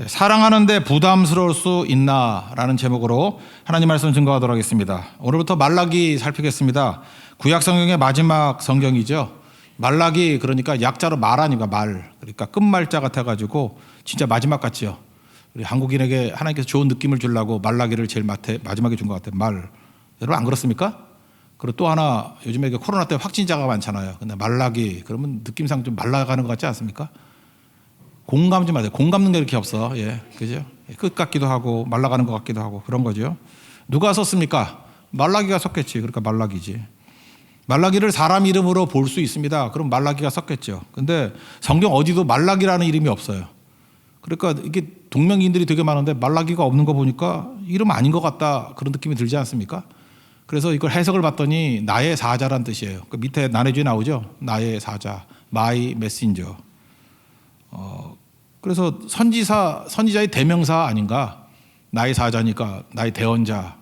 사랑하는데 부담스러울 수 있나라는 제목으로 하나님 말씀 증거하도록 하겠습니다. 오늘부터 말라기 살피겠습니다. 구약 성경의 마지막 성경이죠. 말라기 그러니까 약자로 말하니까 말, 그러니까 끝말자 같아가지고 진짜 마지막 같죠. 우리 한국인에게 하나님께서 좋은 느낌을 주려고 말라기를 제일 마지막에 준 것 같아요. 말. 여러분 안 그렇습니까? 그리고 또 하나 요즘에 코로나 때 확진자가 많잖아요. 근데 말라기 그러면 느낌상 좀 말라가는 것 같지 않습니까? 공감 좀 하세요. 공감 능력이 이렇게 없어. 예, 그죠? 끝 같기도 하고 말라가는 것 같기도 하고 그런 거죠. 누가 썼습니까? 말라기가 썼겠지. 그러니까 말라기지. 말라기를 사람 이름으로 볼 수 있습니다. 그럼 말라기가 썼겠죠. 근데 성경 어디도 말라기라는 이름이 없어요. 그러니까 이게 동명이인들이 되게 많은데 말라기가 없는 거 보니까 이름 아닌 것 같다 그런 느낌이 들지 않습니까? 그래서 이걸 해석을 봤더니 나의 사자란 뜻이에요. 그 밑에 난해주에 나오죠. 나의 사자, my messenger. 그래서 선지자의 대명사 아닌가? 나의 사자니까 나의 대언자.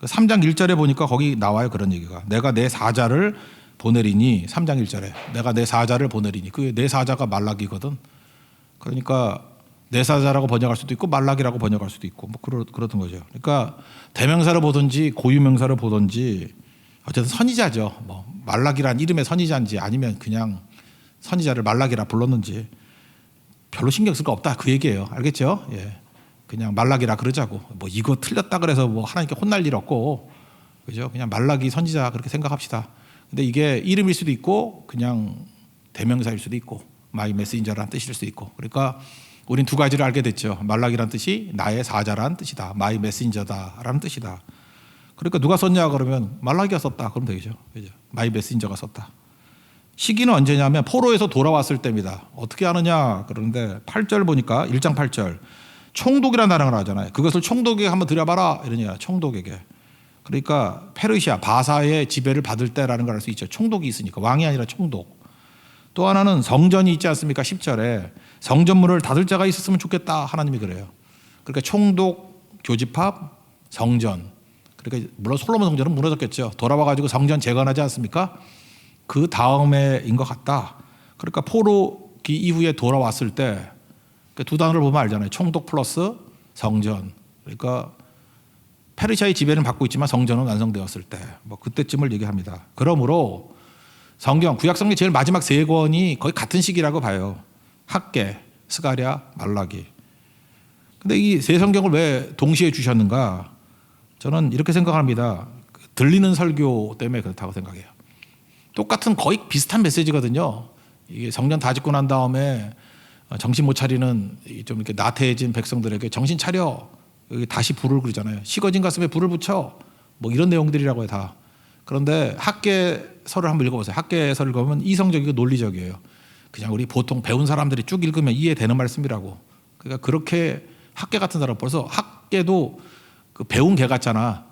3장 1절에 보니까 거기 나와요. 그런 얘기가. 내가 내 사자를 보내리니 3장 1절에 내가 내 사자를 보내리니 그 내 사자가 말라기거든. 그러니까 내 사자라고 번역할 수도 있고 말라기라고 번역할 수도 있고 뭐 그러던 거죠. 그러니까 대명사를 보든지 고유명사를 보든지 어쨌든 선지자죠. 뭐 말라기란 이름의 선지자인지 아니면 그냥 선지자를 말라기라 불렀는지 별로 신경 쓸 거 없다 그 얘기예요. 알겠죠? 예. 그냥 말라기라 그러자고. 뭐 이거 틀렸다 그래서 뭐 하나님께 혼날 일 없고, 그죠? 그냥 말라기 선지자 그렇게 생각합시다. 근데 이게 이름일 수도 있고 그냥 대명사일 수도 있고 마이 메신저라는 뜻일 수도 있고. 그러니까 우린 두 가지를 알게 됐죠. 말라기란 뜻이 나의 사자라는 뜻이다. 마이 메신저다라는 뜻이다. 그러니까 누가 썼냐 그러면 말라기가 썼다. 그러면 되겠죠. 그죠? 마이 메신저가 썼다. 시기는 언제냐면 포로에서 돌아왔을 때입니다. 어떻게 하느냐 그러는데 8절 보니까 1장 8절 총독이라는 단어를 하잖아요. 그것을 총독에게 한번 들여봐라 이러냐. 총독에게. 그러니까 페르시아 바사의 지배를 받을 때라는 걸 알 수 있죠. 총독이 있으니까 왕이 아니라 총독. 또 하나는 성전이 있지 않습니까? 10절에 성전문을 닫을 자가 있었으면 좋겠다 하나님이 그래요. 그러니까 총독, 교집합, 성전. 그러니까 물론 솔로몬 성전은 무너졌겠죠. 돌아와가지고 성전 재건하지 않습니까? 그 다음에인 것 같다. 그러니까 포로기 이후에 돌아왔을 때 두 단어를 보면 알잖아요. 총독 플러스 성전. 그러니까 페르시아의 지배는 받고 있지만 성전은 완성되었을 때 뭐 그때쯤을 얘기합니다. 그러므로 성경 구약 성경 제일 마지막 세 권이 거의 같은 시기라고 봐요. 학개, 스가랴, 말라기. 근데 이 세 성경을 왜 동시에 주셨는가? 저는 이렇게 생각합니다. 들리는 설교 때문에 그렇다고 생각해요. 똑같은 거의 비슷한 메시지거든요. 이게 성전 다 짓고 난 다음에 정신 못 차리는 좀 이렇게 나태해진 백성들에게 정신 차려. 여기 다시 불을 그러잖아요. 식어진 가슴에 불을 붙여. 뭐 이런 내용들이라고 해요, 다. 그런데 학개서를 한번 읽어보세요. 학개서를 읽으면 이성적이고 논리적이에요. 그냥 우리 보통 배운 사람들이 쭉 읽으면 이해되는 말씀이라고. 그러니까 그렇게 학개 같은 사람 벌써 학개도 그 배운 개 같잖아.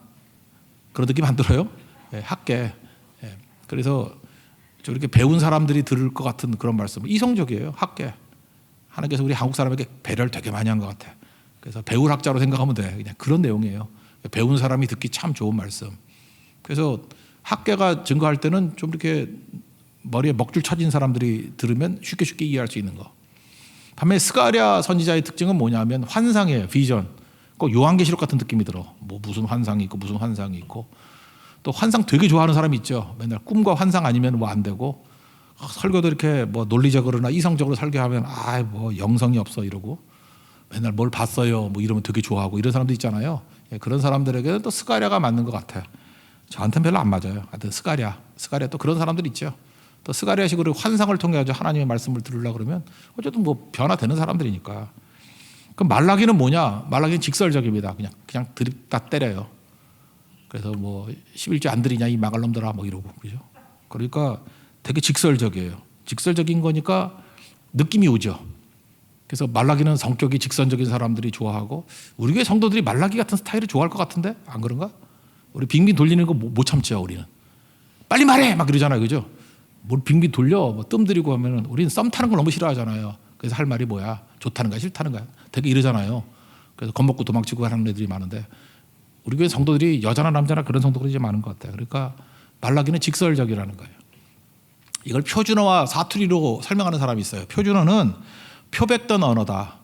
그런 느낌 안 들어요? 네, 학개. 네. 그래서 저렇게 배운 사람들이 들을 것 같은 그런 말씀. 이성적이에요. 학개. 하나님께서 우리 한국 사람에게 배려를 되게 많이 한 것 같아. 그래서 배울 학자로 생각하면 돼. 그냥 그런 내용이에요. 배운 사람이 듣기 참 좋은 말씀. 그래서 학계가 증거할 때는 좀 이렇게 머리에 먹줄 쳐진 사람들이 들으면 쉽게 이해할 수 있는 거. 반면에 스가랴 선지자의 특징은 뭐냐면 환상이에요. 비전. 꼭 요한계시록 같은 느낌이 들어. 뭐 무슨 환상이 있고 무슨 환상이 있고. 또 환상 되게 좋아하는 사람이 있죠. 맨날 꿈과 환상 아니면 뭐 안 되고. 설교도 이렇게 뭐 논리적으로나 이성적으로 설교하면 뭐 영성이 없어 이러고 맨날 뭘 봤어요 뭐 이러면 되게 좋아하고 이런 사람도 있잖아요. 그런 사람들에게는 또 스가랴가 맞는 것 같아요. 저한테는 별로 안 맞아요. 하여튼 스가랴 또 그런 사람들이 있죠. 또 스가랴식으로 환상을 통해 하나님의 말씀을 들으려고 그러면 어쨌든 뭐 변화되는 사람들이니까. 그럼 말라기는 뭐냐? 말라기는 직설적입니다. 그냥 들이다 때려요. 그래서 뭐 11조 안 들이냐 이 망할 놈들아 뭐 이러고 그죠? 그러니까 되게 직설적이에요. 직설적인 거니까 느낌이 오죠. 그래서 말라기는 성격이 직선적인 사람들이 좋아하고 우리 교회 성도들이 말라기 같은 스타일을 좋아할 것 같은데 안 그런가? 우리 빙빙 돌리는 거 못 참죠. 우리는 빨리 말해 막 그러잖아요. 그죠? 뭘 빙빙 돌려 뭐 뜸들이고 하면은 우리는 썸 타는 걸 너무 싫어하잖아요. 그래서 할 말이 뭐야? 좋다는 거야 싫다는 거야? 되게 이러잖아요. 그래서 겁먹고 도망치고 하는 애들이 많은데 우리 교회 성도들이 여자나 남자나 그런 성도들이 이제 많은 것 같아요. 그러니까 말라기는 직설적이라는 거예요. 이걸 표준어와 사투리로 설명하는 사람이 있어요. 표준어는 표백던 언어다.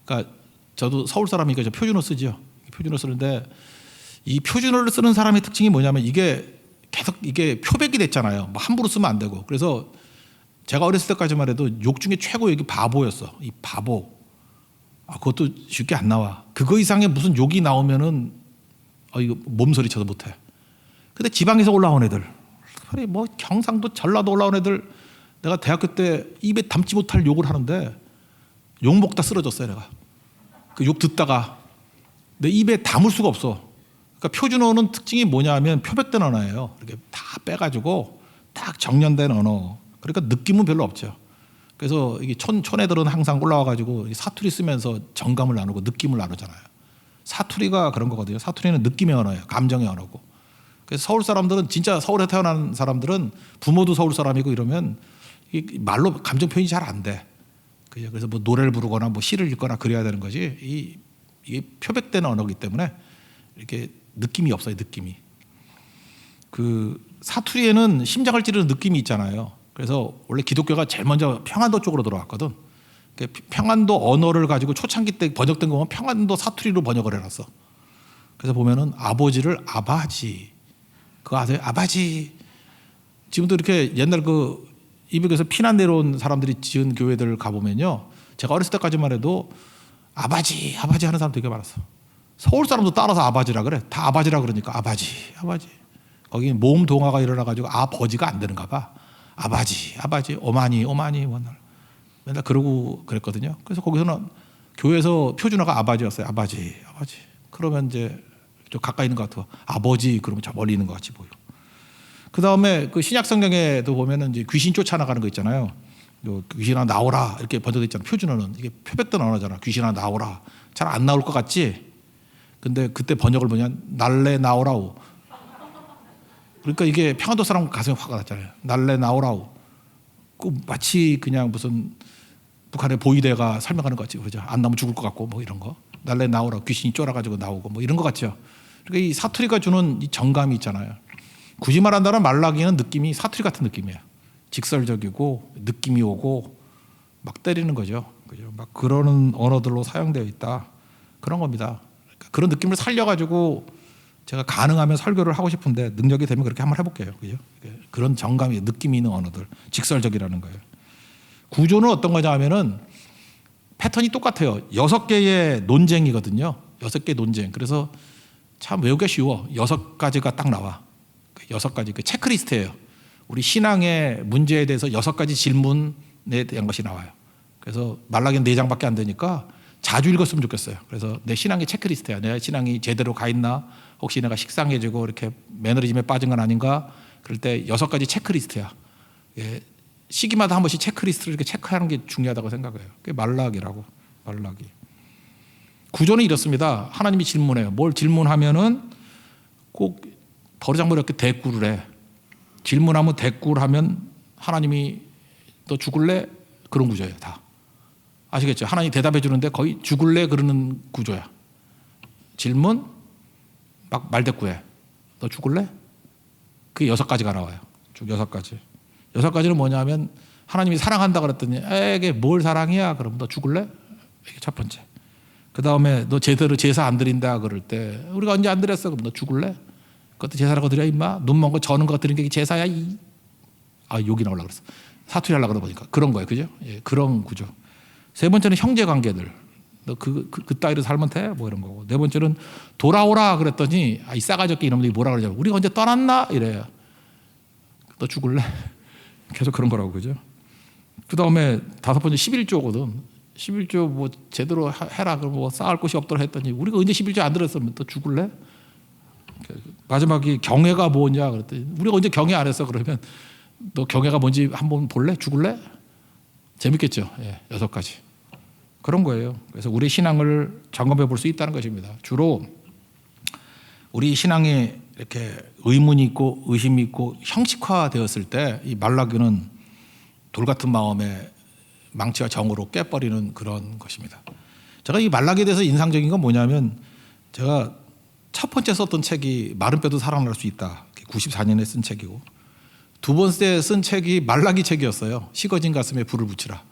그러니까 저도 서울 사람이니까 저 표준어 쓰죠. 표준어 쓰는데 이 표준어를 쓰는 사람의 특징이 뭐냐면 이게 계속 이게 표백이 됐잖아요. 뭐 함부로 쓰면 안 되고. 그래서 제가 어렸을 때까지만 해도 욕 중에 최고 욕이 바보였어. 이 바보. 그것도 쉽게 안 나와. 그거 이상의 무슨 욕이 나오면은 이거 몸소리 쳐도 못해. 근데 지방에서 올라온 애들, 그래 뭐 경상도 전라도 올라온 애들, 내가 대학교 때 입에 담지 못할 욕을 하는데 욕 먹다 쓰러졌어요. 내가 그 욕 듣다가 내 입에 담을 수가 없어. 그러니까 표준어는 특징이 뭐냐면 표백된 언어예요. 이렇게 다 빼가지고 딱 정연된 언어. 그러니까 느낌은 별로 없죠. 그래서 이게 촌 애들은 항상 올라와가지고 사투리 쓰면서 정감을 나누고 느낌을 나누잖아요. 사투리가 그런 거거든요. 사투리는 느낌의 언어예요. 감정의 언어고. 그래서 서울 사람들은 진짜 서울에 태어난 사람들은 부모도 서울 사람이고 이러면 말로 감정 표현이 잘 안 돼. 그래서 뭐 노래를 부르거나 뭐 시를 읽거나 그래야 되는 거지. 이게 표백된 언어이기 때문에 이렇게 느낌이 없어요. 느낌이. 그 사투리에는 심장을 찌르는 느낌이 있잖아요. 그래서 원래 기독교가 제일 먼저 평안도 쪽으로 들어왔거든. 평안도 언어를 가지고 초창기 때 번역된 거 보면 평안도 사투리로 번역을 해놨어. 그래서 보면은 아버지를 아바지, 그거 아세요? 아바지. 지금도 이렇게 옛날 그 이북에서 피난 내려온 사람들이 지은 교회들 가보면요, 제가 어렸을 때까지만 해도 아바지 하는 사람 되게 많았어. 서울 사람도 따라서 아바지라 그래. 다 아바지라 그러니까 아바지. 거기 모음 동화가 일어나가지고 아버지가 안 되는가 봐. 아바지, 오마니 맨날 그러고 그랬거든요. 그래서 거기서는 교회에서 표준어가 아바지였어요. 아바지. 그러면 이제 좀 가까이 있는 것 같아. 아버지 그러면 저 멀리 있는 것 같이 보여. 그 다음에 그 신약 성경에도 보면은 이제 귀신 쫓아나가는 거 있잖아요. 귀신아 나오라 이렇게 번역돼 있잖아요. 표준어는 이게 표백된 언어잖아. 귀신아 나오라. 잘 안 나올 것 같지? 근데 그때 번역을 뭐냐? 날래 나오라우. 그러니까 이게 평안도 사람 가슴에 화가 났잖아요. 날래 나오라우. 그 마치 그냥 무슨 북한의 보위대가 설명하는 것 같지. 그러죠. 안 나오면 죽을 것 같고 뭐 이런 거. 날래 나오라. 귀신이 쫄아가지고 나오고 뭐 이런 것 같죠. 그러니까 이 사투리가 주는 이 정감이 있잖아요. 굳이 말한다면 말라기는 느낌이 사투리 같은 느낌이에요. 직설적이고 느낌이 오고 막 때리는 거죠. 그죠? 막 그러는 언어들로 사용되어 있다. 그런 겁니다. 그러니까 그런 느낌을 살려가지고 제가 가능하면 설교를 하고 싶은데 능력이 되면 그렇게 한번 해볼게요. 그죠? 그런 정감이 느낌이 있는 언어들, 직설적이라는 거예요. 구조는 어떤 거냐 하면은 패턴이 똑같아요. 6개의 논쟁이거든요. 6개 논쟁. 그래서 참 외우기가 쉬워. 6가지가 딱 나와. 6가지 그 체크리스트예요. 우리 신앙의 문제에 대해서 6가지 질문에 대한 것이 나와요. 그래서 말라기는 4장밖에 안 되니까 자주 읽었으면 좋겠어요. 그래서 내 신앙의 체크리스트야. 내 신앙이 제대로 가 있나? 혹시 내가 식상해지고 이렇게 매너리즘에 빠진 건 아닌가? 그럴 때 6가지 체크리스트야. 시기마다 한 번씩 체크리스트를 이렇게 체크하는 게 중요하다고 생각해요. 그게 말라기라고. 말라기. 구조는 이렇습니다. 하나님이 질문해요. 뭘 질문하면은 꼭 버르장머리없게 대꾸를 해. 질문하면 대꾸를 하면 하나님이 너 죽을래? 그런 구조예요. 다. 아시겠죠? 하나님이 대답해 주는데 거의 죽을래? 그러는 구조야. 질문 막 말대꾸해. 너 죽을래? 그게 6가지가 나와요. 쭉 6가지. 6가지는 뭐냐면 하나님이 사랑한다 그랬더니 에게 뭘 사랑이야? 그럼 너 죽을래? 이게 첫 번째. 그 다음에 너 제대로 제사 안 드린다 그럴 때 우리가 언제 안 드렸어? 그럼 너 죽을래? 그것도 제사라고 드려 임마. 눈 먼 거 저는 거 드리는 게 제사야. 욕이 나오려고 그랬어. 사투리 하려고 그러다 보니까 그런 거예요. 그죠? 예, 그런 구조. 세 번째는 형제 관계들. 너 그 따위로 살면 돼? 뭐 이런 거고. 네 번째는 돌아오라 그랬더니 이 싸가지 없게 이놈들이 뭐라 그러냐. 우리가 언제 떠났나? 이래요. 너 죽을래? 계속 그런 거라고. 그죠? 그 다음에 5번째 11조거든. 11조 뭐 제대로 해라. 그럼 뭐 쌓을 곳이 없더라 했더니 우리가 언제 11조 안 들었으면 너 죽을래? 마지막에 경애가 뭐냐 그랬더니 우리가 언제 경애 안 했어? 그러면 너 경애가 뭔지 한번 볼래? 죽을래? 재밌겠죠? 예, 6가지. 그런 거예요. 그래서 우리 신앙을 점검해 볼 수 있다는 것입니다. 주로 우리 신앙에 이렇게 의문이 있고 의심이 있고 형식화되었을 때 이 말라기는 돌 같은 마음에 망치와 정으로 깨버리는 그런 것입니다. 제가 이 말라기에 대해서 인상적인 건 뭐냐면 제가 첫 번째 썼던 책이 마른 뼈도 살아날 수 있다. 94년에 쓴 책이고 두 번째 쓴 책이 말라기 책이었어요. 식어진 가슴에 불을 붙이라.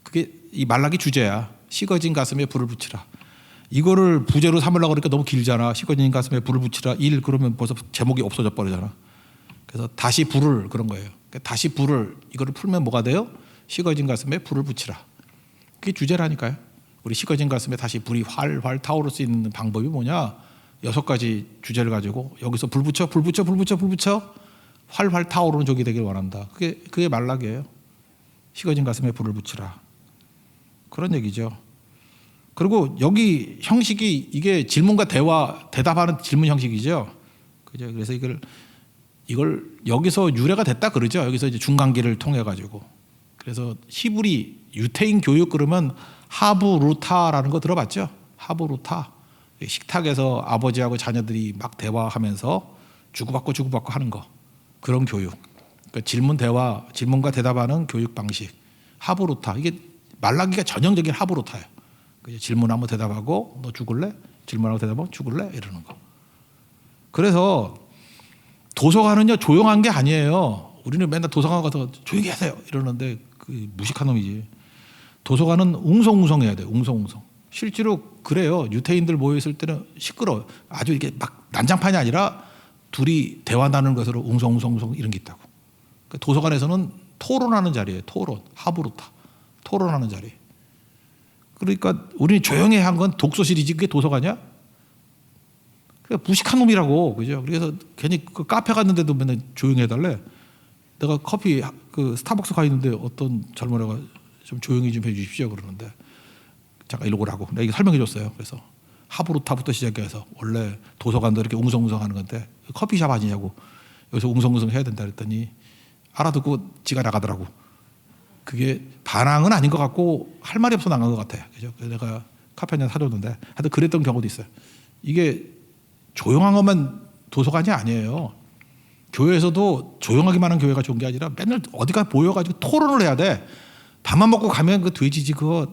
그게 이 말라기 주제야. 식어진 가슴에 불을 붙이라. 이거를 부제로 삼으려고 그러니까 너무 길잖아. 식어진 가슴에 불을 붙이라 1 그러면 벌써 제목이 없어져 버리잖아. 그래서 다시 불을 그런 거예요. 그러니까 다시 불을 이거를 풀면 뭐가 돼요? 식어진 가슴에 불을 붙이라. 그게 주제라니까요. 우리 식어진 가슴에 다시 불이 활활 타오를 수 있는 방법이 뭐냐? 6가지 주제를 가지고 여기서 불 붙여 활활 타오르는 족이 되길 원한다. 그게 말락이에요. 식어진 가슴에 불을 붙이라. 그런 얘기죠. 그리고 여기 형식이 이게 질문과 대답하는 질문 형식이죠. 그죠? 그래서 이걸 여기서 유래가 됐다 그러죠. 여기서 이제 중간기를 통해 가지고. 그래서 히브리 유태인 교육 그러면 하브루타라는 거 들어봤죠? 하브루타. 식탁에서 아버지하고 자녀들이 막 대화하면서 주고받고 하는 거. 그런 교육. 그러니까 질문과 대답하는 교육 방식. 하브루타. 이게 말라기가 전형적인 하브루타예요. 질문하면 대답하고 너 죽을래? 질문하고 대답하면 죽을래? 이러는 거. 그래서 도서관은요 조용한 게 아니에요. 우리는 맨날 도서관 가서 조용히 하세요 이러는데 그 무식한 놈이지. 도서관은 웅성웅성해야 돼요. 웅성웅성. 실제로 그래요. 유태인들 모여 있을 때는 시끄러워. 아주 이게 막 난장판이 아니라 둘이 대화 나누는 것으로 웅성웅성 이런 게 있다고. 그러니까 도서관에서는 토론하는 자리예요. 토론. 하브루타. 토론하는 자리. 그러니까 우리는 조용히 한 건 독서실이지 그게 도서관이야? 그러니까 무식한 놈이라고. 그죠? 그래서 괜히 그 카페 갔는데도 맨날 조용히 해달래. 내가 커피 그 스타벅스 가 있는데 어떤 젊은 애가 좀 조용히 좀 해주십시오 그러는데 잠깐 일로 오라고 내가 이거 설명해 줬어요. 그래서 하브루타부터 시작해서 원래 도서관도 이렇게 웅성웅성 하는 건데 커피숍 아니냐고 여기서 웅성웅성 해야 된다 그랬더니 알아듣고 지가 나가더라고. 그게 반항은 아닌 것 같고 할 말이 없어 나간 것 같아. 그죠? 그래서 내가 카페 한잔 사줬는데 하여튼 그랬던 경우도 있어요. 이게 조용한 것만 도서관이 아니에요. 교회에서도 조용하기만 한 교회가 좋은 게 아니라 맨날 어디가 모여가지고 토론을 해야 돼. 밥만 먹고 가면 그 돼지지 그거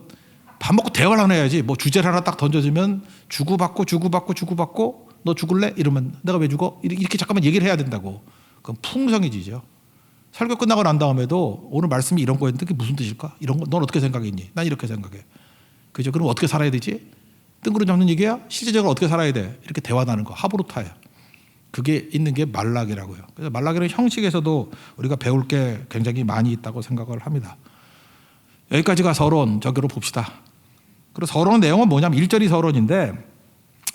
밥 먹고 대화를 하나 해야지. 뭐 주제를 하나 딱 던져주면 주고받고 너 죽을래? 이러면 내가 왜 죽어? 이렇게 잠깐만 얘기를 해야 된다고. 그럼 풍성해지죠. 설교 끝나고 난 다음에도 오늘 말씀이 이런 거였는데 그게 무슨 뜻일까? 이런 거 넌 어떻게 생각했니? 난 이렇게 생각해. 그죠? 그럼 어떻게 살아야 되지? 뜬구름 잡는 얘기야? 실제적으로 어떻게 살아야 돼? 이렇게 대화 나누는 거 하브루타야. 그게 있는 게 말락이라고요. 그래서 말락이라는 형식에서도 우리가 배울 게 굉장히 많이 있다고 생각을 합니다. 여기까지가 서론적으로 봅시다. 그리고 서론 내용은 뭐냐면 1절이 서론인데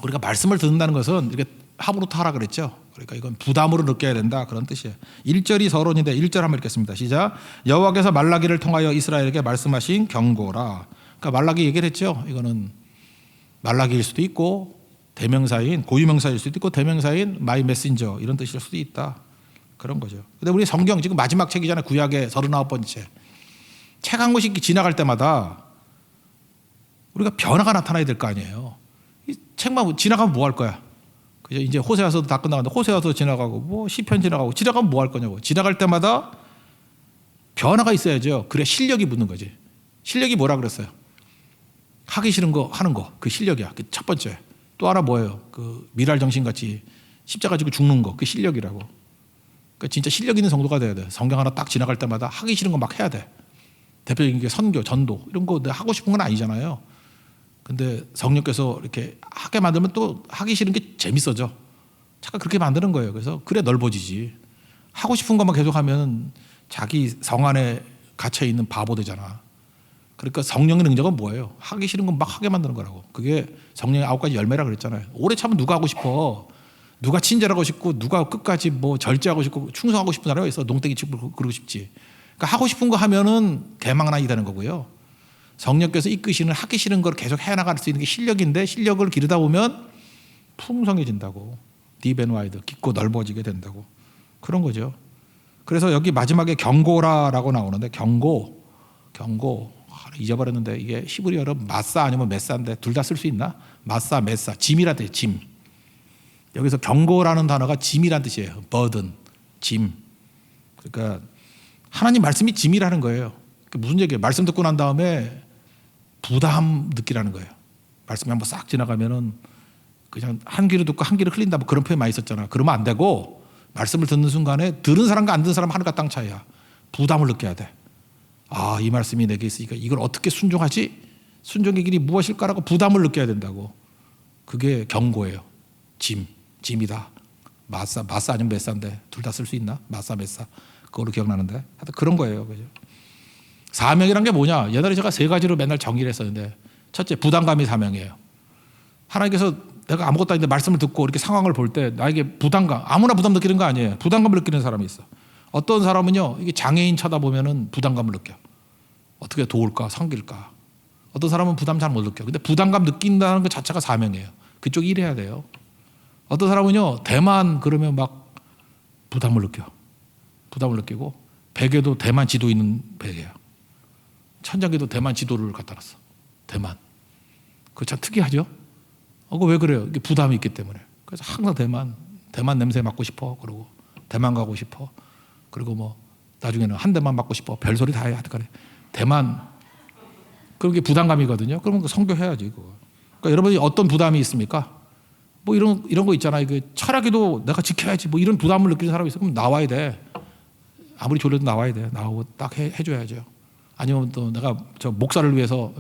우리가 말씀을 듣는다는 것은 이렇게 하브루타 하라 그랬죠. 그러니까 이건 부담으로 느껴야 된다 그런 뜻이에요. 1절이 서론인데 1절 한번 읽겠습니다. 시작. 여호와께서 말라기를 통하여 이스라엘에게 말씀하신 경고라. 그러니까 말라기 얘기를 했죠. 이거는 말라기일 수도 있고 대명사인 고유명사일 수도 있고 대명사인 마이 메신저 이런 뜻일 수도 있다. 그런 거죠. 근데 우리 성경 지금 마지막 책이잖아요. 구약의 39번째. 책 한 권씩 지나갈 때마다 우리가 변화가 나타나야 될 거 아니에요. 이 책만 지나가면 뭐 할 거야? 그죠? 이제 호세아서도 다 끝나가는데 호세아서 지나가고 뭐 시편 지나가면 뭐 할 거냐고. 지나갈 때마다 변화가 있어야죠. 그래 실력이 붙는 거지. 실력이 뭐라 그랬어요? 하기 싫은 거 하는 거. 그 실력이야. 그 첫 번째. 또 하나 뭐예요? 그 미랄 정신같이 십자가 지고 죽는 거. 그 실력이라고. 그러니까 진짜 실력 있는 성도가 돼야 돼. 성경 하나 딱 지나갈 때마다 하기 싫은 거 막 해야 돼. 대표적인 게 선교, 전도 이런 거 하고 싶은 건 아니잖아요. 근데 성령께서 이렇게 하게 만들면 또 하기 싫은 게 재밌어져. 잠깐 그렇게 만드는 거예요. 그래서 그래 넓어지지. 하고 싶은 것만 계속하면 자기 성 안에 갇혀 있는 바보 되잖아. 그러니까 성령의 능력은 뭐예요? 하기 싫은 건 막 하게 만드는 거라고. 그게 성령의 9가지 열매라 그랬잖아요. 오래 참으면 누가 하고 싶어? 누가 친절하고 싶고 누가 끝까지 뭐 절제하고 싶고 충성하고 싶은 사람이 있어. 농땡이 치고 그러고 싶지. 그러니까 하고 싶은 거 하면은 개망난이 되는 거고요. 성령께서 이끄시는 하기 싫은 걸 계속 해나갈 수 있는 게 실력인데 실력을 기르다 보면 풍성해진다고. 딥앤와이드 깊고 넓어지게 된다고. 그런 거죠. 그래서 여기 마지막에 경고라라고 나오는데 경고 잊어버렸는데 이게 히브리어로 마사 아니면 메사인데 둘 다 쓸 수 있나? 마사, 메사, 짐이라 돼. 짐. 여기서 경고라는 단어가 짐이란 뜻이에요. burden, 짐. 그러니까 하나님 말씀이 짐이라는 거예요. 무슨 얘기예요? 말씀 듣고 난 다음에 부담 느끼라는 거예요. 말씀이 한번 싹 지나가면은 그냥 한 귀로 듣고 한 귀로 흘린다 뭐 그런 표현 많이 썼잖아. 그러면 안 되고 말씀을 듣는 순간에 들은 사람과 안 듣는 사람 하늘과 땅 차이야. 부담을 느껴야 돼. 이 말씀이 내게 있으니까 이걸 어떻게 순종하지? 순종의 길이 무엇일까라고 부담을 느껴야 된다고. 그게 경고예요. 짐이다. 마사 아니면 메사인데 둘 다 쓸 수 있나? 마사, 메사. 그걸로 기억나는데 하여튼 그런 거예요. 그죠? 사명이란 게 뭐냐? 옛날에 제가 세 가지로 맨날 정의를 했었는데 첫째, 부담감이 사명이에요. 하나님께서 내가 아무것도 아닌데 말씀을 듣고 이렇게 상황을 볼 때 나에게 부담감, 아무나 부담 느끼는 거 아니에요. 부담감을 느끼는 사람이 있어. 어떤 사람은요, 이게 장애인 쳐다보면은 부담감을 느껴. 어떻게 도울까, 섬길까. 어떤 사람은 부담 잘 못 느껴. 근데 부담감 느낀다는 것 자체가 사명이에요. 그쪽 일해야 돼요. 어떤 사람은요, 대만 그러면 막 부담을 느끼고, 베개도 대만 지도 있는 베개야. 천장에도 대만 지도를 갖다 놨어. 대만. 그거 참 특이하죠? 그거 왜 그래요? 이게 부담이 있기 때문에. 그래서 항상 대만 냄새 맡고 싶어. 그러고 대만 가고 싶어. 그리고 뭐 나중에는 한 대만 맡고 싶어. 별소리 다 해. 하여튼 대만. 그게 부담감이거든요. 그러면 선교해야지. 그거. 그러니까 여러분이 어떤 부담이 있습니까? 뭐 이런 거 있잖아요. 그 철학에도 내가 지켜야지. 뭐 이런 부담을 느끼는 사람이 있어. 그럼 나와야 돼. 아무리 졸려도 나와야 돼. 나오고 딱 해줘야죠. 아니면 또 내가 저 목사를 위해서,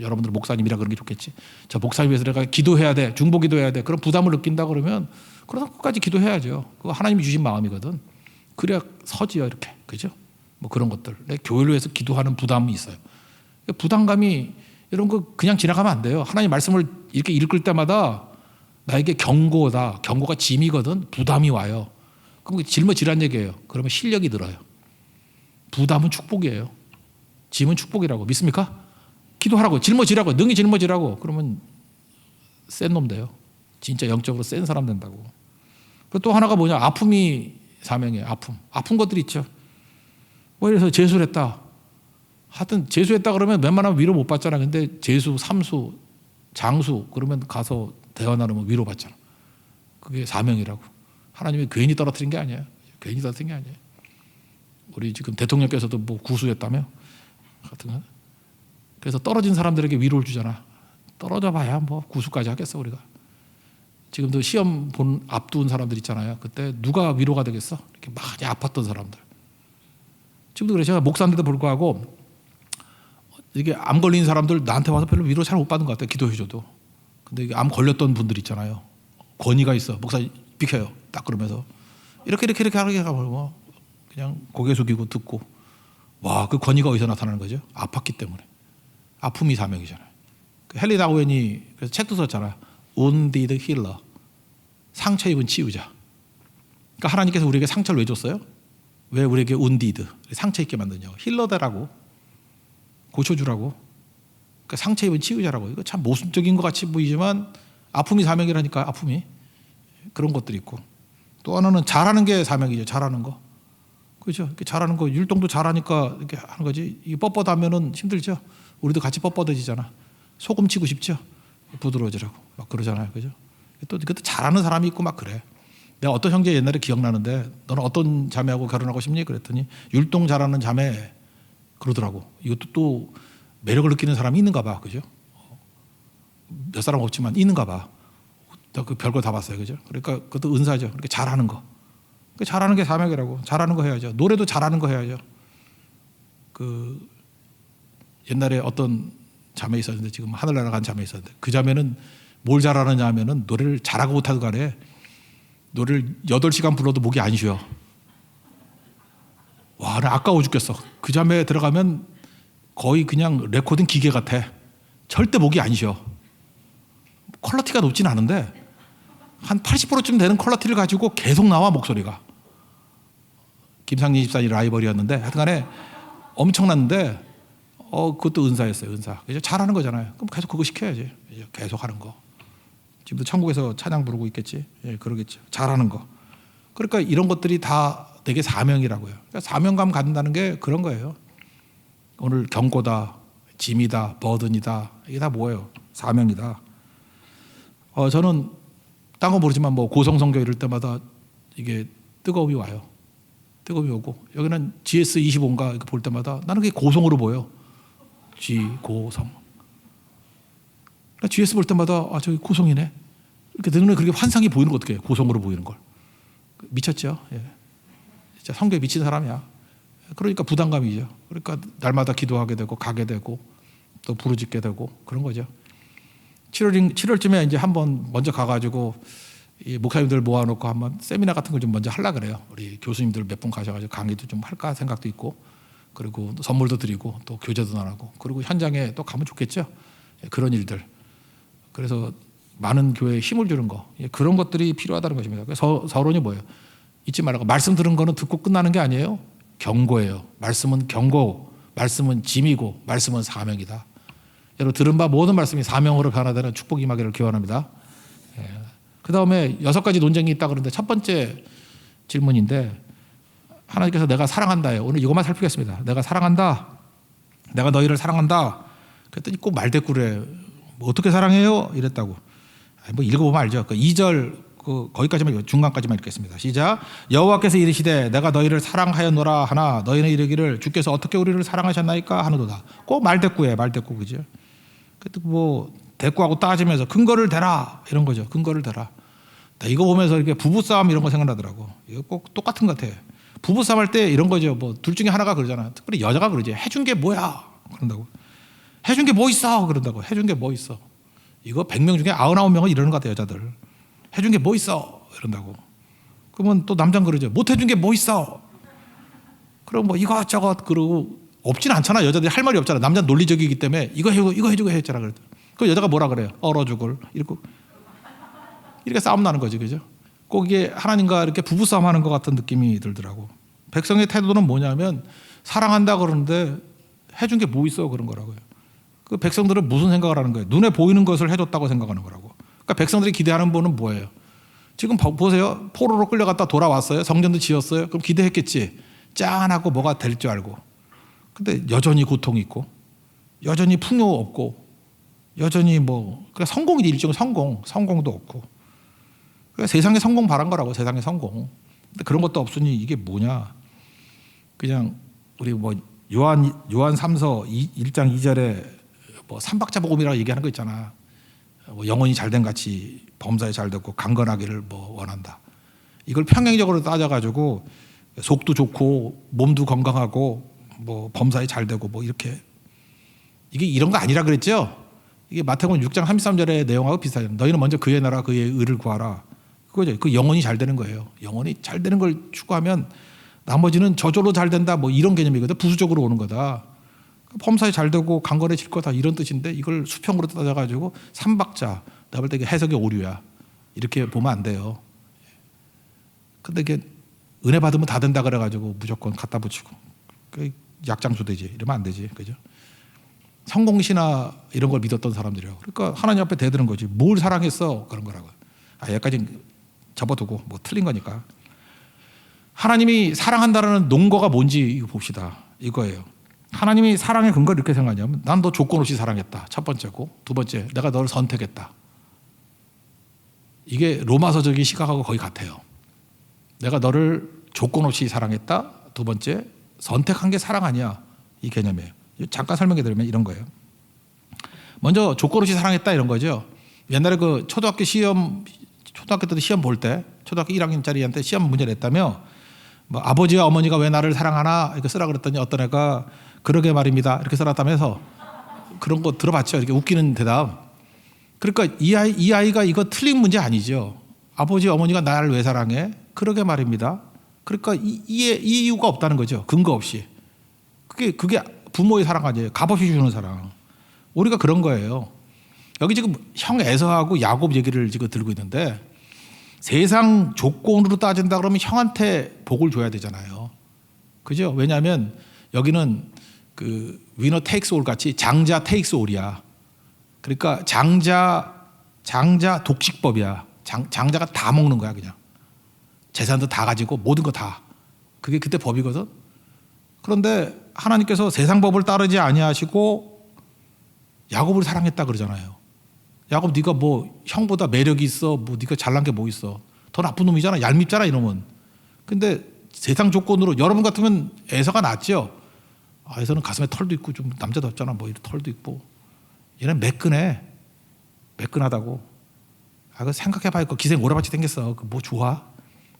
여러분들 목사님이라 그런 게 좋겠지. 저 목사님 위해서 내가 기도해야 돼. 중보 기도해야 돼. 그런 부담을 느낀다 그러면 그러다 끝까지 기도해야죠. 그거 하나님이 주신 마음이거든. 그래야 서지요. 이렇게. 그죠? 뭐 그런 것들. 내 교회를 위해서 기도하는 부담이 있어요. 부담감이 이런 거 그냥 지나가면 안 돼요. 하나님 말씀을 이렇게 읽을 때마다 나에게 경고다. 경고가 짐이거든. 부담이 와요. 그럼 짊어지란 얘기예요. 그러면 실력이 늘어요. 부담은 축복이에요. 짐은 축복이라고 믿습니까? 기도하라고, 짊어지라고, 능히 짊어지라고. 그러면 센 놈 돼요. 진짜 영적으로 센 사람 된다고. 그리고 또 하나가 뭐냐? 아픔이 사명이에요. 아픈 것들이 있죠. 뭐 이래서 재수를 했다. 하여튼 재수했다 그러면 웬만하면 위로 못 받잖아. 근데 재수, 삼수, 장수 그러면 가서 대화 나누면 위로 받잖아. 그게 사명이라고. 하나님이 괜히 떨어뜨린 게 아니에요. 괜히 떨어뜨린 게 아니에요. 우리 지금 대통령께서도 뭐 구수했다며? 하여튼 그래서 떨어진 사람들에게 위로를 주잖아. 떨어져 봐야 뭐 구수까지 하겠어 우리가. 지금도 시험 앞둔 사람들 있잖아요. 그때 누가 위로가 되겠어? 이렇게 많이 아팠던 사람들. 지금도 그래. 제가 목사인데도 불구하고 이게 암 걸린 사람들 나한테 와서 별로 위로 잘 못 받는 것 같아요. 기도해줘도. 근데 이게 암 걸렸던 분들 있잖아요. 권위가 있어. 목사님 비켜요. 딱 그러면서 이렇게 하게 가면 그냥 고개 숙이고 듣고, 와, 그 권위가 어디서 나타나는 거죠? 아팠기 때문에. 아픔이 사명이잖아요. 헨리 다우엔이 그래서 책도 썼잖아요. Wounded Healer. 상처 입은 치유자. 그러니까 하나님께서 우리에게 상처를 왜 줬어요? 왜 우리에게 wounded, 상처 입게 만드냐고. 힐러다라고. 고쳐주라고. 그러니까 상처 입은 치유자라고. 이거 참 모순적인 것 같이 보이지만 아픔이 사명이라니까. 아픔이. 그런 것들이 있고. 또 하나는 잘하는 게 사명이죠. 잘하는 거. 그렇죠. 이렇게 잘하는 거. 율동도 잘하니까 이렇게 하는 거지. 이 뻣뻣하면은 힘들죠. 우리도 같이 뻣뻣해지잖아. 소금 치고 싶죠. 부드러워지라고 막 그러잖아요. 그죠? 또 그것도 잘하는 사람이 있고 막 그래. 내가 어떤 형제 옛날에 기억나는데, 너는 어떤 자매하고 결혼하고 싶니? 그랬더니 율동 잘하는 자매 그러더라고. 이것도 또 매력을 느끼는 사람이 있는가 봐. 그죠? 몇 사람 없지만 있는가 봐. 그 별거 다 봤어요. 그죠? 그러니까 그것도 은사죠. 그러니까 잘하는 거. 잘하는 게 사명이라고. 잘하는 거 해야죠. 노래도 잘하는 거 해야죠. 그 옛날에 어떤 자매 있었는데, 지금 하늘나라 간 자매 있었는데, 그 자매는 뭘 잘하느냐 하면은 노래를 잘하고 못하고 간에 노래를 8시간 불러도 목이 안 쉬어. 와, 나 아까워 죽겠어. 그 자매에 들어가면 거의 그냥 레코딩 기계 같아. 절대 목이 안 쉬어. 퀄리티가 높진 않은데 한 80%쯤 되는 퀄리티를 가지고 계속 나와, 목소리가. 김상진 집사님 라이벌이었는데 하여튼간에 엄청났는데 그것도 은사였어요. 은사. 이제 잘하는 거잖아요. 그럼 계속 그거 시켜야지. 이제 계속 하는 거. 지금도 천국에서 찬양 부르고 있겠지. 예, 그러겠죠. 잘하는 거. 그러니까 이런 것들이 다 되게 사명이라고요. 그러니까 사명감 갖는다는 게 그런 거예요. 오늘 경고다, 짐이다, 버든이다. 이게 다 뭐예요? 사명이다. 저는 딴 거 모르지만 뭐 고성성교 이럴 때마다 이게 뜨거움이 와요. 뜨거움이 오고, 여기는 GS25인가 볼 때마다 나는 그게 고성으로 보여. 고성. GS 볼 때마다 저기 고성이네. 이렇게 눈에 그렇게 환상이 보이는 거 어떻게 해? 고성으로 보이는 걸. 미쳤죠. 예. 진짜 성교에 미친 사람이야. 그러니까 부담감이죠. 그러니까 날마다 기도하게 되고 가게 되고 또 부르짖게 되고 그런 거죠. 7월쯤에 이제 한번 먼저 가가지고 이 목사님들 모아놓고 한번 세미나 같은 걸 좀 먼저 하려고 그래요. 우리 교수님들 몇 분 가셔가지고 강의도 좀 할까 생각도 있고, 그리고 선물도 드리고 또 교제도 나누고, 그리고 현장에 또 가면 좋겠죠. 그런 일들. 그래서 많은 교회에 힘을 주는 거, 그런 것들이 필요하다는 것입니다. 그래서 서론이 뭐예요? 잊지 말라고. 말씀 들은 거는 듣고 끝나는 게 아니에요. 경고예요. 말씀은 경고, 말씀은 짐이고, 말씀은 사명이다. 여러분 들은 바 모든 말씀이 사명으로 변화되는 축복 임하기를 기원합니다. 그 다음에 6가지 논쟁이 있다 그러는데 첫 번째 질문인데, 하나님께서 내가 사랑한다예요. 오늘 이것만 살피겠습니다. 내가 사랑한다. 내가 너희를 사랑한다. 그랬더니 꼭 말대꾸래. 뭐 어떻게 사랑해요? 이랬다고. 뭐 읽어보면 알죠. 그 2절 거기까지만, 중간까지만 읽겠습니다. 시작. 여호와께서 이르시되 내가 너희를 사랑하였노라 하나 너희는 이르기를 주께서 어떻게 우리를 사랑하셨나이까 하노도다. 꼭 말대꾸해. 말대꾸. 그죠? 그때 뭐 대꾸하고 따지면서 근거를 대라 이런 거죠. 근거를 대라. 이거 보면서 이렇게 부부싸움 이런 거 생각나더라고. 이거 꼭 똑같은 것 같아. 부부싸움 할 때 이런 거죠. 뭐 둘 중에 하나가 그러잖아. 특별히 여자가 그러지. 해준 게 뭐야? 그런다고. 해준 게 뭐 있어? 그런다고. 해준 게 뭐 있어? 이거 100명 중에 99명은 이러는 것 같아요. 여자들. 해준 게 뭐 있어? 이런다고. 그러면 또 남자는 그러죠. 못 해준 게 뭐 있어? 그럼 뭐 이것저것 그러고 없진 않잖아. 여자들이 할 말이 없잖아. 남자는 논리적이기 때문에 이거 해주고 했잖아. 그 여자가 뭐라 그래요? 얼어 죽을. 이렇게 싸움 나는 거지. 그죠? 꼭 이게 하나님과 이렇게 부부싸움 하는 것 같은 느낌이 들더라고. 백성의 태도는 뭐냐면 사랑한다 그러는데 해준 게 뭐 있어? 그런 거라고요. 그 백성들은 무슨 생각을 하는 거예요? 눈에 보이는 것을 해줬다고 생각하는 거라고. 그러니까 백성들이 기대하는 분은 뭐예요? 지금 보세요. 포로로 끌려갔다 돌아왔어요. 성전도 지었어요. 그럼 기대했겠지. 짠하고 뭐가 될 줄 알고. 근데 여전히 고통이 있고, 여전히 풍요 없고, 여전히 뭐 그러니까 성공이 일종의 성공도 없고. 그러니까 세상의 성공 바란 거라고. 세상의 성공. 근데 그런 것도 없으니 이게 뭐냐? 그냥 우리 뭐 요한 3서 1장 2절에 뭐 삼박자 복음이라고 얘기하는 거 있잖아. 뭐 영혼이 잘된 같이 범사에 잘 됐고 강건하기를 뭐 원한다. 이걸 평행적으로 따져가지고 속도 좋고 몸도 건강하고 뭐 범사에 잘 되고 뭐 이렇게, 이게 이런 거 아니라 그랬죠. 이게 마태복음 6장 33절의 내용하고 비슷하죠. 너희는 먼저 그의 나라 그의 의를 구하라. 그거죠. 그 영혼이 잘 되는 거예요. 영혼이 잘 되는 걸 추구하면 나머지는 저절로 잘 된다 뭐 이런 개념이거든. 부수적으로 오는 거다. 범사에 잘 되고 강건해질 거다 이런 뜻인데, 이걸 수평으로 따져가지고 삼박자, 내가 볼 때 이게 해석의 오류야. 이렇게 보면 안 돼요. 근데 이게 은혜 받으면 다 된다 그래가지고 무조건 갖다 붙이고 약장수 되지. 이러면 안 되지. 그죠? 성공신화 이런 걸 믿었던 사람들이요. 그러니까 하나님 앞에 대드는 거지. 뭘 사랑했어? 그런 거라고요. 여기까지 접어두고 뭐 틀린 거니까. 하나님이 사랑한다라는 논거가 뭔지 이거 봅시다. 이거예요. 하나님이 사랑의 근거를 이렇게 생각하냐면, 난 너 조건 없이 사랑했다. 첫 번째고, 두 번째, 내가 너를 선택했다. 이게 로마서적인 시각하고 거의 같아요. 내가 너를 조건 없이 사랑했다. 두 번째, 선택한 게 사랑 아니야. 이 개념이에요. 잠깐 설명해 드리면 이런 거예요. 먼저 조건 없이 사랑했다 이런 거죠. 옛날에 그 초등학교 때도 시험 볼 때, 초등학교 1학년짜리한테 시험 문제 냈다며, 뭐 아버지와 어머니가 왜 나를 사랑하나 이렇게 쓰라 그랬더니 어떤 애가 그러게 말입니다 이렇게 써놨다면서, 그런 거 들어봤죠. 이렇게 웃기는 대답. 그러니까 이 아이가 이거 틀린 문제 아니죠. 아버지 어머니가 나를 왜 사랑해? 그러게 말입니다. 그러니까 이 이유가 없다는 거죠. 근거 없이. 그게 부모의 사랑 아니에요. 값없이 주는 사랑. 우리가 그런 거예요. 여기 지금 형 에서하고 야곱 얘기를 지금 들고 있는데, 세상 조건으로 따진다 그러면 형한테 복을 줘야 되잖아요. 그죠? 왜냐하면 여기는 그 위너 테이크스 올 같이 장자 테이크스 올이야. 그러니까 장자 독식법이야. 장자가 다 먹는 거야. 그냥 재산도 다 가지고 모든 거 다. 그게 그때 법이거든. 그런데 하나님께서 세상 법을 따르지 아니하시고 야곱을 사랑했다 그러잖아요. 야곱, 네가 뭐 형보다 매력이 있어? 뭐 네가 잘난 게 뭐 있어? 더 나쁜 놈이잖아. 얄밉잖아 이놈은. 근데 세상 조건으로 여러분 같으면 에서가 낫죠. 에서는 가슴에 털도 있고 좀 남자답잖아. 뭐 이런 털도 있고. 얘는 매끈하다고. 그 생각해봐. 그 기생 오래같이 생겼어. 그 뭐 좋아?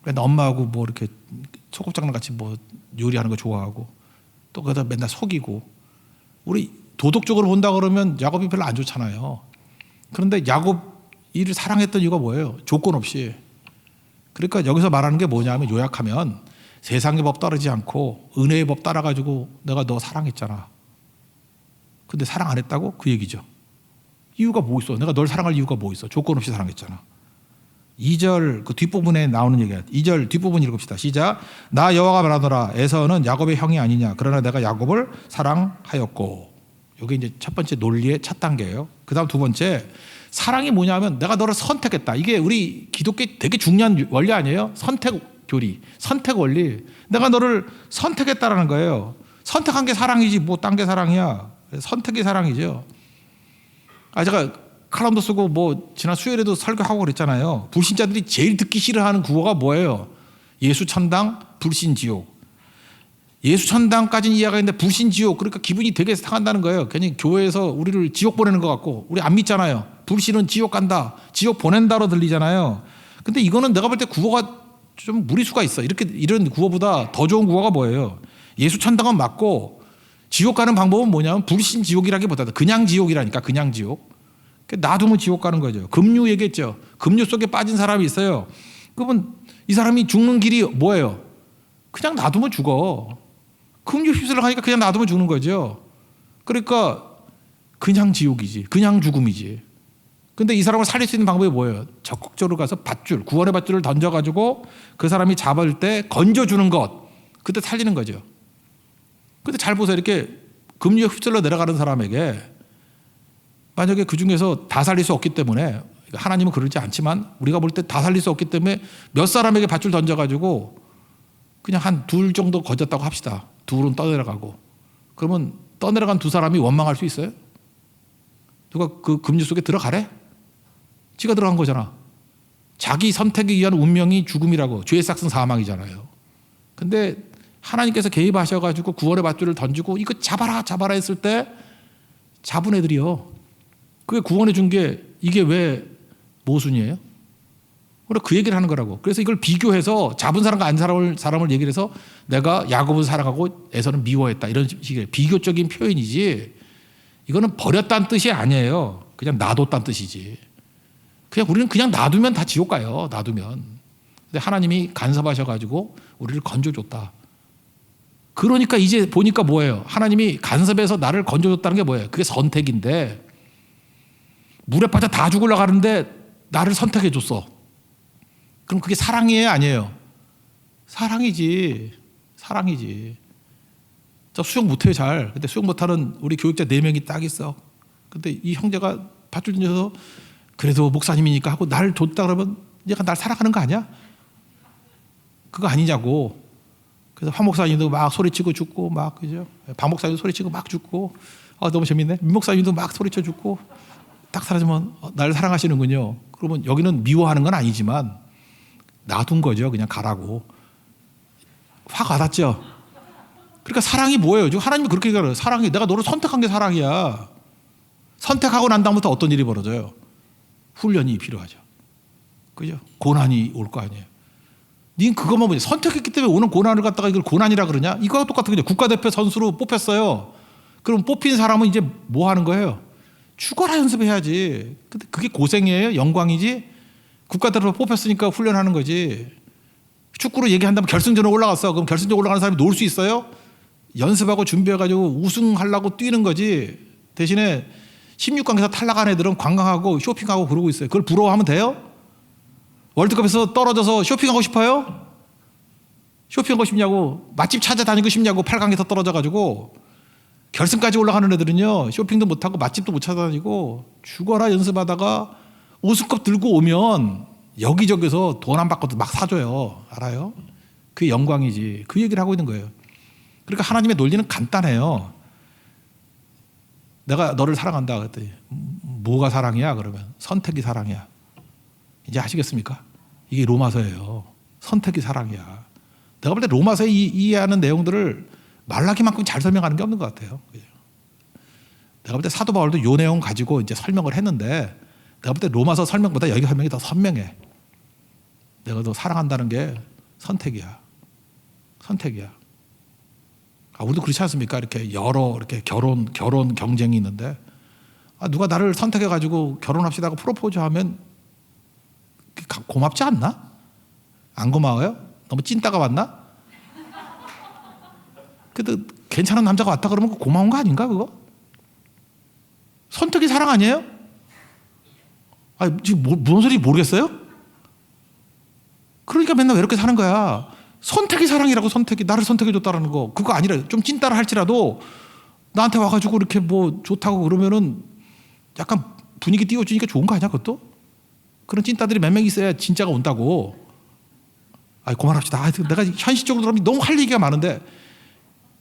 맨날 엄마하고 뭐 이렇게 소꿉장난 같이 뭐 요리하는 거 좋아하고, 또 그러다 맨날 속이고. 우리 도덕적으로 본다 그러면 야곱이 별로 안 좋잖아요. 그런데 야곱이를 사랑했던 이유가 뭐예요? 조건 없이. 그러니까 여기서 말하는 게 뭐냐면 요약하면 세상의 법 따르지 않고 은혜의 법 따라가지고 내가 너 사랑했잖아. 근데 사랑 안 했다고? 그 얘기죠. 이유가 뭐 있어? 내가 널 사랑할 이유가 뭐 있어? 조건 없이 사랑했잖아. 2절 그 뒷부분에 나오는 얘기야. 2절 뒷부분 읽읍시다. 시작. 나 여호와가 말하노라. 에서는 야곱의 형이 아니냐. 그러나 내가 야곱을 사랑하였고. 이게 이제 첫 번째 논리의 첫 단계예요. 그다음 두 번째, 사랑이 뭐냐면 내가 너를 선택했다. 이게 우리 기독교 되게 중요한 원리 아니에요? 선택 교리, 선택 원리. 내가 너를 선택했다라는 거예요. 선택한 게 사랑이지 뭐 딴 게 사랑이야. 선택이 사랑이죠. 제가 칼럼도 쓰고 뭐 지난 수요일에도 설교하고 그랬잖아요. 불신자들이 제일 듣기 싫어하는 구호가 뭐예요? 예수 천당, 불신 지옥. 예수 천당까지는 이해가 있는데 불신 지옥, 그러니까 기분이 되게 상한다는 거예요. 괜히 교회에서 우리를 지옥 보내는 것 같고, 우리 안 믿잖아요. 불신은 지옥 간다, 지옥 보낸다로 들리잖아요. 근데 이거는 내가 볼 때 구호가 좀 무리수가 있어. 이런 구호보다 더 좋은 구호가 뭐예요? 예수 천당은 맞고 지옥 가는 방법은 뭐냐면 불신 지옥이라기보다 그냥 지옥이라니까. 그냥 지옥. 놔두면 지옥 가는 거죠. 금류 얘기했죠. 금류 속에 빠진 사람이 있어요. 그러면 이 사람이 죽는 길이 뭐예요? 그냥 놔두면 죽어. 금류 휩쓸려 가니까 그냥 놔두면 죽는 거죠. 그러니까 그냥 지옥이지. 그냥 죽음이지. 근데 이 사람을 살릴 수 있는 방법이 뭐예요? 적극적으로 가서 밧줄, 구원의 밧줄을 던져가지고 그 사람이 잡을 때 건져주는 것. 그때 살리는 거죠. 근데 잘 보세요. 이렇게 금류에 휩쓸려 내려가는 사람에게 만약에 그 중에서 다 살릴 수 없기 때문에, 하나님은 그러지 않지만 우리가 볼 때 다 살릴 수 없기 때문에 몇 사람에게 밧줄 던져가지고 그냥 한 둘 정도 건졌다고 합시다. 둘은 떠내려가고. 그러면 떠내려간 두 사람이 원망할 수 있어요? 누가 그 금류 속에 들어가래? 지가 들어간 거잖아. 자기 선택에 의한 운명이 죽음이라고. 죄의 싹은 사망이잖아요. 근데 하나님께서 개입하셔가지고 구원의 밧줄을 던지고 이거 잡아라 했을 때 잡은 애들이요. 그게 구원해 준 게 이게 왜 모순이에요? 그 얘기를 하는 거라고. 그래서 이걸 비교해서 잡은 사람과 안 사람을 얘기를 해서 내가 야곱을 사랑하고 에서는 미워했다. 이런 식의 비교적인 표현이지, 이거는 버렸다는 뜻이 아니에요. 그냥 놔뒀다는 뜻이지. 그냥 우리는 그냥 놔두면 다 지옥 가요. 놔두면. 근데 하나님이 간섭하셔가지고 우리를 건져줬다. 그러니까 이제 보니까 뭐예요? 하나님이 간섭해서 나를 건져줬다는 게 뭐예요? 그게 선택인데, 물에 빠져 다 죽으려고 하는데 나를 선택해 줬어. 그럼 그게 사랑이에요? 아니에요? 사랑이지. 사랑이지. 저 수영 못해요, 잘. 근데 수영 못하는 우리 교육자 4명이 딱 있어. 근데 이 형제가 밧줄 던져서 그래도 목사님이니까 하고 나를 줬다 그러면 얘가 날 사랑하는 거 아니야? 그거 아니냐고. 그래서 화 목사님도 막 소리치고 죽고 막, 그죠? 박 목사님도 소리치고 막 죽고. 너무 재밌네. 민 목사님도 막 소리쳐 죽고. 딱 사라지면 날 사랑하시는군요. 그러면 여기는 미워하는 건 아니지만 놔둔 거죠. 그냥 가라고. 화가 났죠. 그러니까 사랑이 뭐예요? 지금 하나님이 그렇게 얘기하는, 사랑이 내가 너를 선택한 게 사랑이야. 선택하고 난 다음부터 어떤 일이 벌어져요? 훈련이 필요하죠. 그죠? 고난이 올 거 아니에요. 닌 그것만 보지. 선택했기 때문에 오는 고난을 갖다가 이걸 고난이라 그러냐? 이거와 똑같은 거죠. 국가대표 선수로 뽑혔어요. 그럼 뽑힌 사람은 이제 뭐 하는 거예요? 죽어라 연습해야지. 근데 그게 고생이에요? 영광이지? 국가대표 뽑혔으니까 훈련하는 거지. 축구로 얘기한다면 결승전에 올라갔어. 그럼 결승전 올라가는 사람이 놀 수 있어요? 연습하고 준비해가지고 우승하려고 뛰는 거지. 대신에 16강에서 탈락한 애들은 관광하고 쇼핑하고 그러고 있어요. 그걸 부러워하면 돼요? 월드컵에서 떨어져서 쇼핑하고 싶어요? 쇼핑하고 싶냐고. 맛집 찾아다니고 싶냐고. 8강에서 떨어져가지고. 결승까지 올라가는 애들은요, 쇼핑도 못하고 맛집도 못 찾아다니고 죽어라 연습하다가 우승컵 들고 오면 여기저기서 돈 안 받고도 막 사줘요. 알아요? 그게 영광이지. 그 얘기를 하고 있는 거예요. 그러니까 하나님의 논리는 간단해요. 내가 너를 사랑한다 그랬더니 뭐가 사랑이야? 그러면 선택이 사랑이야. 이제 아시겠습니까? 이게 로마서예요. 선택이 사랑이야. 내가 볼 때 로마서에 이해하는 내용들을 말라기만큼 잘 설명하는 게 없는 것 같아요. 내가 볼 때 사도 바울도 요 내용 가지고 이제 설명을 했는데, 내가 볼 때 로마서 설명보다 여기 설명이 더 선명해. 내가 너 사랑한다는 게 선택이야. 선택이야. 우리도 그렇지 않습니까? 이렇게 여러 이렇게 결혼 경쟁이 있는데, 누가 나를 선택해가지고 결혼합시다 하고 프로포즈하면 고맙지 않나? 안 고마워요? 너무 찐따가 왔나? 그래도 괜찮은 남자가 왔다 그러면 고마운 거 아닌가 그거? 선택이 사랑 아니에요? 지금 무슨 소리인지 모르겠어요? 그러니까 맨날 왜 이렇게 사는 거야? 선택이 사랑이라고. 선택이 나를 선택해줬다라는 거 그거 아니라 좀 찐따라 할지라도 나한테 와가지고 이렇게 뭐 좋다고 그러면은 약간 분위기 띄워주니까 좋은 거 아니야 그것도? 그런 찐따들이 몇 명 있어야 진짜가 온다고. 그만합시다. 내가 현실적으로 들어가면 너무 할 얘기가 많은데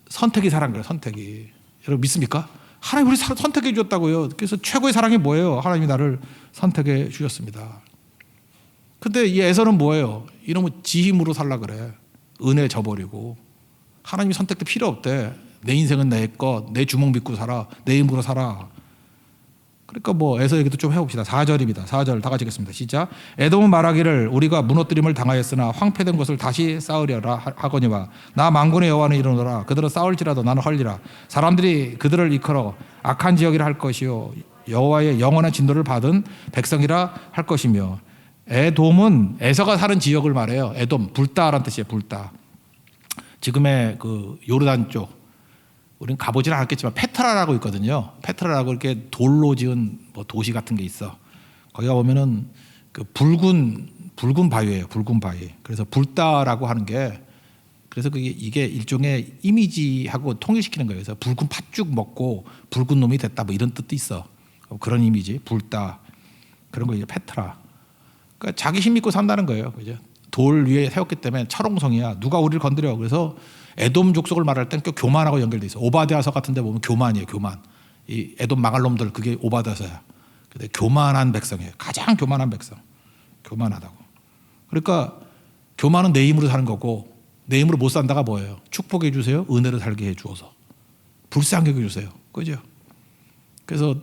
선택이 사랑이에요. 선택이. 여러분 믿습니까? 하나님 우리 선택해 주셨다고요. 그래서 최고의 사랑이 뭐예요? 하나님이 나를 선택해 주셨습니다. 근데 이 에서는 뭐예요? 이놈의 지 힘으로 살라 그래. 은혜 저버리고. 하나님이 선택도 필요 없대. 내 인생은 내 것, 내 주먹 믿고 살아. 내 힘으로 살아. 그러니까 뭐 에서 얘기도 좀 해봅시다. 4절입니다. 4절 다 같이 읽겠습니다. 시작. 에돔은 말하기를 우리가 무너뜨림을 당하였으나 황폐된 것을 다시 쌓으려라 하거니와 나 만군의 여호와는 이르노라. 그들은 싸울지라도 나는 헐리라. 사람들이 그들을 이끌어 악한 지역이라 할 것이요 여호와의 영원한 진노를 받은 백성이라 할 것이며. 에돔은 에서가 사는 지역을 말해요. 에돔 불다라는 뜻이에요. 불다. 지금의 그 요르단 쪽. 우리는 가보지는 않았겠지만 페트라라고 있거든요. 페트라라고 이렇게 돌로 지은 뭐 도시 같은 게 있어. 거기가 보면은 그 붉은 바위예요. 붉은 바위. 그래서 불다라고 하는 게 그래서 이게 일종의 이미지하고 통일시키는 거예요. 그래서 붉은 팥죽 먹고 붉은 놈이 됐다 뭐 이런 뜻도 있어. 그런 이미지. 불다 그런 거 이제 페트라. 그러니까 자기 힘 믿고 산다는 거예요. 그죠? 돌 위에 세웠기 때문에 철옹성이야. 누가 우리를 건드려. 그래서 에돔 족속을 말할 땐 꽤 교만하고 연결돼 있어. 오바댜서 같은 데 보면 교만이에요. 교만. 이 에돔 망할 놈들 그게 오바댜서야. 근데 교만한 백성이에요. 가장 교만한 백성. 교만하다고. 그러니까 교만은 내 힘으로 사는 거고 내 힘으로 못 산다가 뭐예요? 축복해 주세요. 은혜로 살게 해 주어서. 불쌍히 여겨 주세요. 그죠? 그래서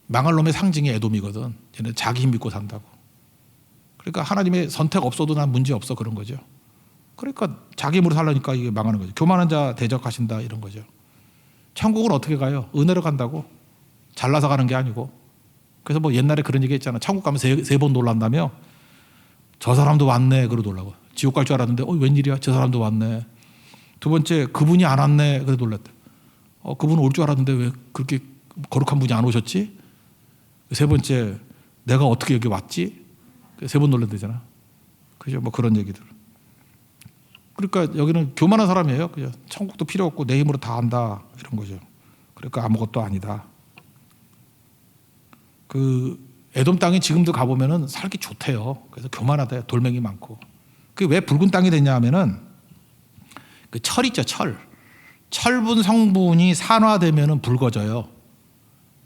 망할 놈의 상징이 에돔이거든. 얘는 자기 힘 믿고 산다고. 그러니까 하나님의 선택 없어도 난 문제 없어 그런 거죠. 그러니까 자기 힘으로 살려니까 이게 망하는 거죠. 교만한 자 대적하신다 이런 거죠. 천국은 어떻게 가요? 은혜로 간다고. 잘나서 가는 게 아니고. 그래서 뭐 옛날에 그런 얘기 했잖아. 천국 가면 세 번 놀란다며. 저 사람도 왔네 그러고 놀라고. 지옥 갈 줄 알았는데 웬일이야 저 사람도 왔네. 두 번째 그분이 안 왔네 그래 놀랐대. 그분 올 줄 알았는데 왜 그렇게 거룩한 분이 안 오셨지? 세 번째 내가 어떻게 여기 왔지? 세 번 놀란다잖아. 그죠? 뭐 그런 얘기들. 그러니까 여기는 교만한 사람이에요. 그죠? 천국도 필요 없고 내 힘으로 다 한다 이런 거죠. 그러니까 아무것도 아니다. 그 에돔 땅에 지금도 가보면은 살기 좋대요. 그래서 교만하대요. 돌멩이 많고. 그게 왜 붉은 땅이 됐냐 하면은 그 철 있죠. 철분 성분이 산화되면은 붉어져요.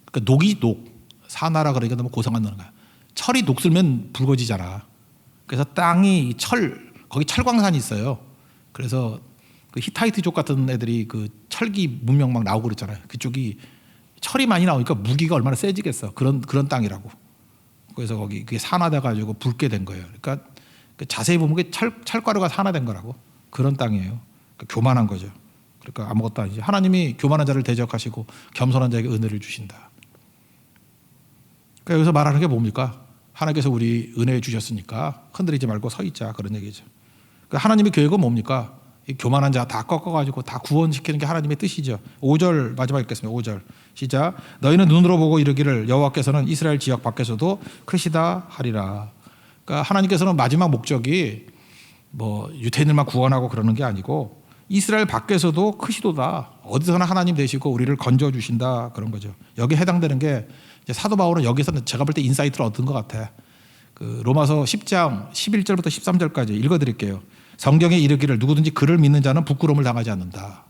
그러니까 녹이 산화라 그러니까 너무 고상한 거는 거야. 철이 녹슬면 붉어지잖아. 그래서 땅이 거기 철광산이 있어요. 그래서 그 히타이트족 같은 애들이 그 철기 문명 막 나오고 그랬잖아요. 그쪽이 철이 많이 나오니까 무기가 얼마나 세지겠어. 그런 땅이라고. 그래서 거기 그게 산화돼 가지고 붉게 된 거예요. 그러니까 자세히 보면 그게 철가루가 산화된 거라고. 그런 땅이에요. 그러니까 교만한 거죠. 그러니까 아무것도 아니지. 하나님이 교만한 자를 대적하시고 겸손한 자에게 은혜를 주신다. 그러니까 여기서 말하는 게 뭡니까? 하나님께서 우리 은혜 주셨으니까 흔들리지 말고 서 있자 그런 얘기죠. 그러니까 하나님의 계획은 뭡니까? 이 교만한 자 다 꺾어가지고 다 구원시키는 게 하나님의 뜻이죠. 5절 마지막 읽겠습니다. 5절 시작. 너희는 눈으로 보고 이르기를 여호와께서는 이스라엘 지역 밖에서도 크시다 하리라. 그러니까 하나님께서는 마지막 목적이 뭐 유대인들만 구원하고 그러는 게 아니고 이스라엘 밖에서도 크시도다. 어디서나 하나님 되시고 우리를 건져 주신다 그런 거죠. 여기 해당되는 게 이제 사도 바울은 여기서 제가 볼 때 인사이트를 얻은 것 같아. 그 로마서 10장 11절부터 13절까지 읽어드릴게요. 성경에 이르기를 누구든지 그를 믿는 자는 부끄러움을 당하지 않는다.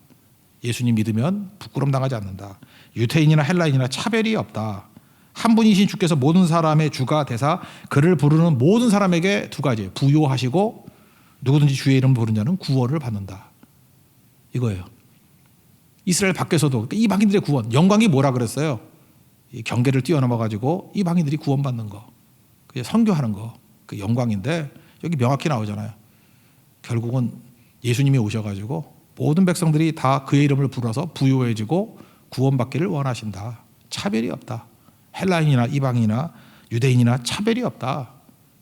예수님 믿으면 부끄러움 당하지 않는다. 유태인이나 헬라인이나 차별이 없다. 한 분이신 주께서 모든 사람의 주가 되사 그를 부르는 모든 사람에게 두 가지 부요하시고 누구든지 주의 이름 부르는 자는 구원을 받는다. 이거예요. 이스라엘 밖에서도 이방인들의 구원, 영광이 뭐라 그랬어요? 이 경계를 뛰어넘어 가지고 이방인들이 구원받는 거, 선교하는 거, 그 영광인데 여기 명확히 나오잖아요. 결국은 예수님이 오셔가지고 모든 백성들이 다 그의 이름을 불어서 부요해지고 구원받기를 원하신다. 차별이 없다. 헬라인이나 이방인이나 유대인이나 차별이 없다.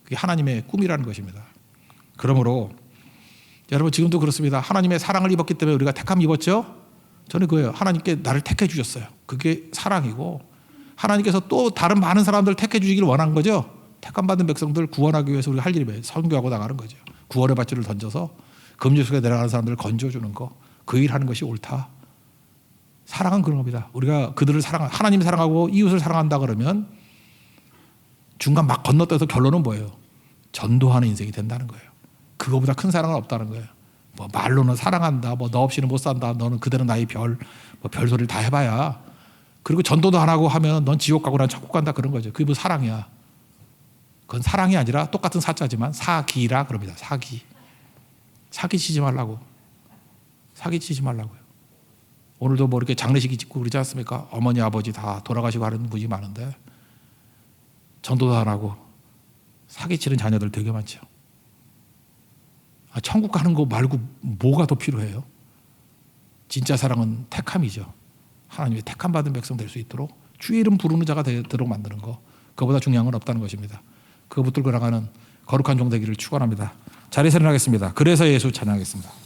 그게 하나님의 꿈이라는 것입니다. 그러므로 여러분 지금도 그렇습니다. 하나님의 사랑을 입었기 때문에 우리가 택함 입었죠? 저는 그거예요. 하나님께 나를 택해 주셨어요. 그게 사랑이고 하나님께서 또 다른 많은 사람들 택해 주시기를 원한 거죠. 택함 받은 백성들 구원하기 위해서 우리가 할 일이 뭐예요? 선교하고 나가는 거죠. 구원의 밧줄을 던져서 금지 속에 내려가는 사람들을 건져주는 거. 그 일하는 것이 옳다. 사랑은 그런 겁니다. 우리가 그들을 하나님을 사랑하고 이웃을 사랑한다 그러면 중간 막 건너뛰어서 결론은 뭐예요? 전도하는 인생이 된다는 거예요. 그거보다 큰 사랑은 없다는 거예요. 뭐 말로는 사랑한다, 뭐 너 없이는 못 산다, 너는 그대로 나의 별, 뭐 별소리를 다 해봐야. 그리고 전도도 안 하고 하면 넌 지옥 가고 난 천국 간다 그런 거죠. 그게 뭐 사랑이야. 그건 사랑이 아니라 똑같은 사자지만 사기라 그럽니다. 사기. 사기 치지 말라고. 사기 치지 말라고요. 오늘도 뭐 이렇게 장례식이 짓고 그러지 않습니까? 어머니 아버지 다 돌아가시고 하는 분이 많은데 전도도 안 하고 사기치는 자녀들 되게 많죠. 천국 가는 거 말고 뭐가 더 필요해요? 진짜 사랑은 택함이죠. 하나님의 택함 받은 백성 될 수 있도록 주의 이름 부르는 자가 되도록 만드는 거. 그거보다 중요한 건 없다는 것입니다. 그거 붙들고 나가는 거룩한 종 되기를 축원합니다. 자리에서 일어나겠습니다. 그래서 예수 찬양하겠습니다.